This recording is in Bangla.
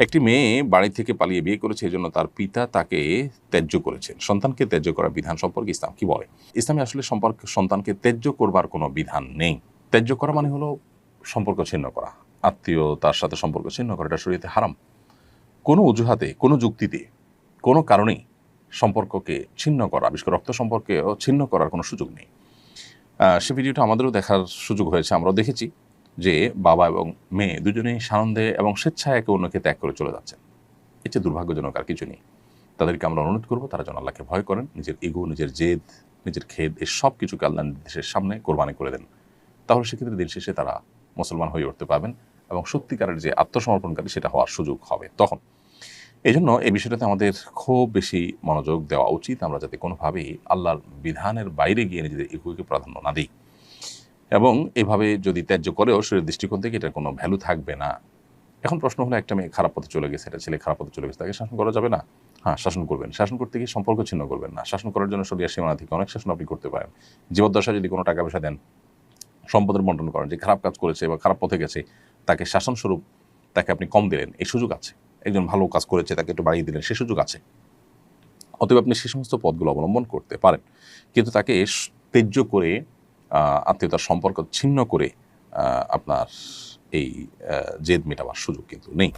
একটি মেয়ে বাড়ি থেকে পালিয়ে বিয়ে করেছে, এজন্য তার পিতা তাকে ত্যায্য করেছেন। সন্তানকে ত্যায্য করার বিধান সম্পর্কে ইসলাম কি বলে? ইসলামে আসলে সন্তানকে ত্যায্য করবার কোনো বিধান নেই। ত্যায্য করা মানে হলো সম্পর্ক ছিন্ন করা, আত্মীয়তার সাথে সম্পর্ক ছিন্ন করা। এটা শরীয়তে হারাম। কোনো অজুহাতে, কোনো যুক্তিতে, কোনো কারণেই সম্পর্ককে ছিন্ন করা, বিশেষ করে রক্ত সম্পর্কেও ছিন্ন করার কোনো সুযোগ নেই। সে ভিডিওটা আমাদেরও দেখার সুযোগ হয়েছে। আমরাও দেখেছি যে বাবা এবং মেয়ে দুজনেই সানন্দে এবং স্বেচ্ছায় একে অন্যকে ত্যাগ করে চলে যাচ্ছেন। এর চেয়ে দুর্ভাগ্যজনক আর কিছু নেই। তাদেরকে আমরা অনুরোধ করবো তারা যেন আল্লাহকে ভয় করেন, নিজের ইগো, নিজের জেদ, নিজের খেদ, এই সব কিছুকে আল্লাহর নির্দেশের সামনে কোরবানি করে দেন। তাহলে সেক্ষেত্রে দিন শেষে তারা মুসলমান হয়ে উঠতে পারবেন এবং সত্যিকারের যে আত্মসমর্পণকারী সেটা হওয়ার সুযোগ হবে তখন। এই জন্য এই বিষয়টাতে আমাদের খুব বেশি মনোযোগ দেওয়া উচিত, আমরা যাতে কোনোভাবেই আল্লাহর বিধানের বাইরে গিয়ে নিজেদের ইগোকে প্রাধান্য না দিই। এবং এভাবে যদি ত্যায্য করেও শরীরের দৃষ্টিকোণ থেকে এটার কোনো ভ্যালু থাকবে না। এখন প্রশ্ন হলো, একটা মেয়ে খারাপ পথে চলে গেছে, একটা ছেলে খারাপ পথে চলে গেছে, তাকে শাসন করা যাবে না? হ্যাঁ, শাসন করবেন। শাসন করতে গিয়ে সম্পর্ক ছিন্ন করবেন না। শাসন করার জন্য শরিয়ার সীমানা থেকে অনেক শাসন আপনি করতে পারেন। জীবদ্দশায় যদি কোনো টাকা পয়সা দেন, সম্পদের বন্টন করেন, যে খারাপ কাজ করেছে বা খারাপ পথে গেছে তাকে শাসনস্বরূপ তাকে আপনি কম দিলেন, এই সুযোগ আছে। একজন ভালো কাজ করেছে তাকে একটু বাড়িয়ে দিলেন, সে সুযোগ আছে। অতএব আপনি সে সমস্ত পথগুলো অবলম্বন করতে পারেন, কিন্তু তাকে ত্যায্য করে, আত্মীয়তার সম্পর্ক ছিন্ন করে আপনার এই জেদ মেটাবার সুযোগ কিন্তু নেই।